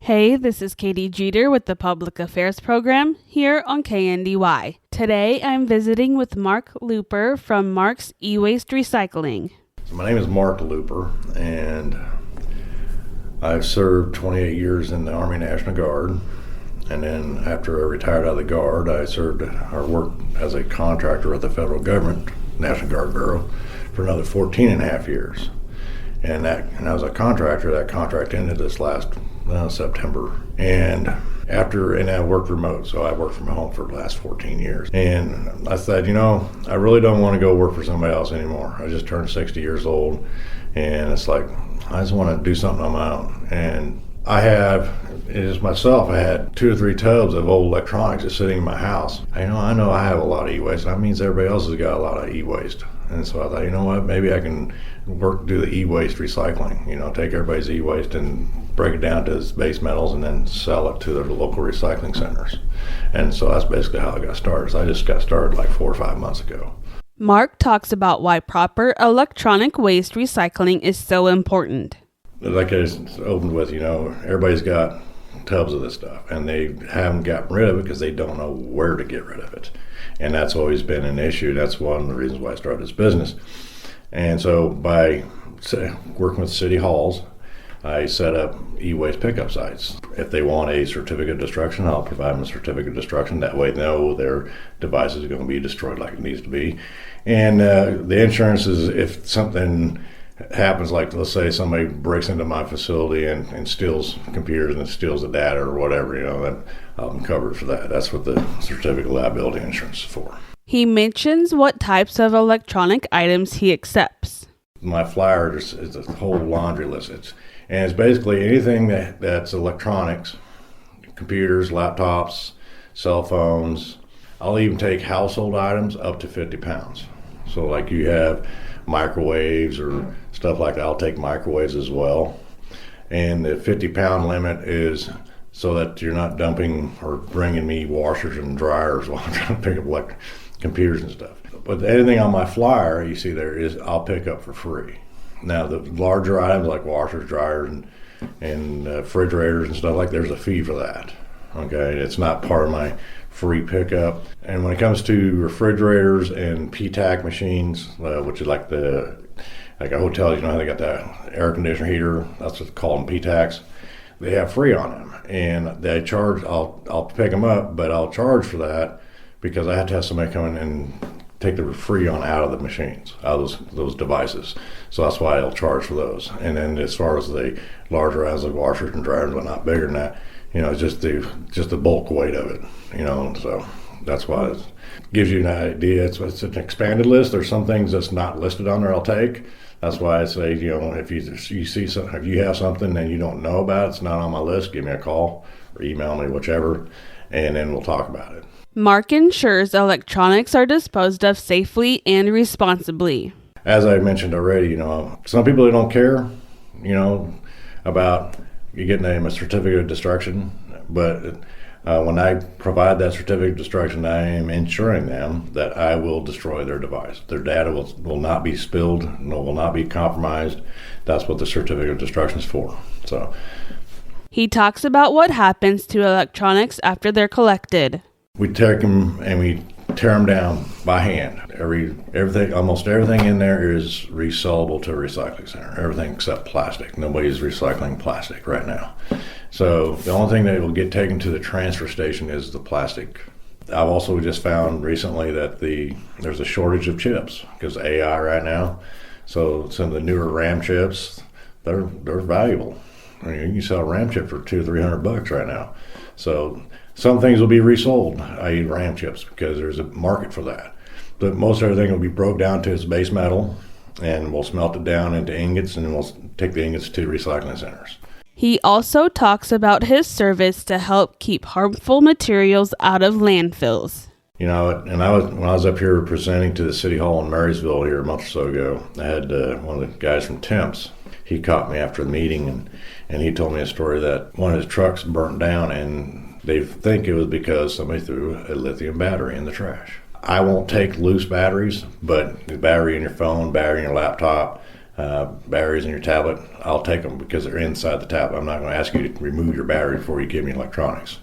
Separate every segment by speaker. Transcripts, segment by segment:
Speaker 1: Hey, this is Katy Jeter with the Public Affairs Program here on KNDY. Today I'm visiting with Mark Looper from Mark's E-Waste Recycling.
Speaker 2: So my name is Mark Looper, and I've served 28 years in the Army National Guard. And then after I retired out of the Guard, I worked as a contractor at the federal government, National Guard Bureau, for another 14 and a half years. And I was a contractor. That contract ended this last September. And I worked remote, so I worked from home for the last 14 years. And I said, I really don't want to go work for somebody else anymore. I just turned 60 years old, and it's like, I just want to do something on my own. And I had 2 or 3 tubs of old electronics just sitting in my house. I know I have a lot of e-waste. That means everybody else has got a lot of e-waste. And so I thought, maybe I can do the e-waste recycling. Take everybody's e-waste and break it down to its base metals and then sell it to the local recycling centers. And so that's basically how I got started. So I just got started like 4 or 5 months ago.
Speaker 1: Mark talks about why proper electronic waste recycling is so important.
Speaker 2: Like I just opened with, everybody's got tubs of this stuff, and they haven't gotten rid of it because they don't know where to get rid of it. And that's always been an issue. That's one of the reasons why I started this business. And so by working with city halls, I set up e-waste pickup sites. If they want a certificate of destruction, I'll provide them a certificate of destruction. That way they know their device is going to be destroyed like it needs to be. And the insurance is if something happens, like let's say somebody breaks into my facility and steals computers and steals the data or whatever, that I'm covered for that. That's what the certificate of liability insurance is for.
Speaker 1: He mentions what types of electronic items he accepts.
Speaker 2: My flyer is a whole laundry list. It's basically anything that's electronics, computers, laptops, cell phones. I'll even take household items up to 50 pounds. So like you have microwaves or stuff like that, I'll take microwaves as well. And the 50-pound limit is so that you're not dumping or bringing me washers and dryers while I'm trying to pick up computers and stuff. But anything on my flyer you see there is I'll pick up for free. Now the larger items like washers, dryers, and refrigerators and stuff there's a fee for that. Okay, it's not part of my free pickup. And when it comes to refrigerators and PTAC machines, which is like a hotel, how they got that air conditioner heater, that's what's called them, PTACs. They have free on them, and they charge. I'll pick them up, but I'll charge for that because I have to have somebody come in and take the Freon out of the machines, out of those devices. So that's why I'll charge for those. And then as far as the larger items like washers and dryers, but not bigger than that, it's just the bulk weight of it, so that's why it gives you an idea. It's an expanded list. There's some things that's not listed on there I'll take. That's why I say, if you see something, if you have something and you don't know about it, it's not on my list, give me a call or email me, whichever, and then we'll talk about it.
Speaker 1: Mark ensures electronics are disposed of safely and responsibly.
Speaker 2: As I mentioned already, some people don't care, about you getting a certificate of destruction, but when I provide that certificate of destruction, I am ensuring them that I will destroy their device. Their data will not be spilled, will not be compromised. That's what the certificate of destruction is for. So,
Speaker 1: he talks about what happens to electronics after they're collected.
Speaker 2: We take them and we tear them down by hand. Almost everything in there is resellable to a recycling center. Everything except plastic. Nobody's recycling plastic right now. So the only thing that will get taken to the transfer station is the plastic. I've also just found recently that there's a shortage of chips because of AI right now. So some of the newer RAM chips, they're valuable. You can sell a RAM chip for $200 or $300 right now. So some things will be resold, i.e. RAM chips, because there's a market for that. But most everything will be broke down to its base metal, and we'll smelt it down into ingots, and then we'll take the ingots to recycling centers.
Speaker 1: He also talks about his service to help keep harmful materials out of landfills.
Speaker 2: When I was up here presenting to the City Hall in Marysville here a month or so ago, I had one of the guys from Temps. He caught me after the meeting, and he told me a story that one of his trucks burnt down, and they think it was because somebody threw a lithium battery in the trash. I won't take loose batteries, but the battery in your phone, battery in your laptop, batteries in your tablet, I'll take them because they're inside the tablet. I'm not going to ask you to remove your battery before you give me electronics.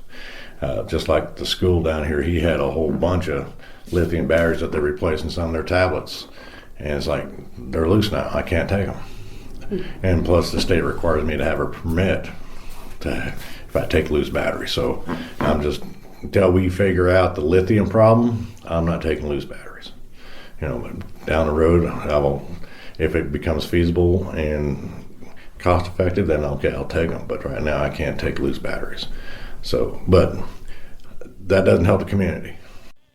Speaker 2: Just like the school down here, he had a whole bunch of lithium batteries that they're replacing some of their tablets. And it's like, they're loose now. I can't take them. And plus, the state requires me to have a permit if I take loose batteries. So I'm just, until we figure out the lithium problem, I'm not taking loose batteries. But down the road, I will, if it becomes feasible and cost effective, then okay, I'll take them. But right now, I can't take loose batteries. So, but that doesn't help the community.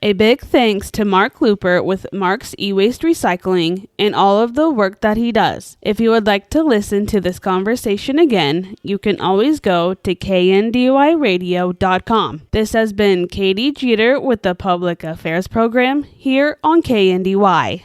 Speaker 1: A big thanks to Mark Looper with Mark's E-Waste Recycling and all of the work that he does. If you would like to listen to this conversation again, you can always go to kndyradio.com. This has been Katy Jeter with the Public Affairs Program here on KNDY.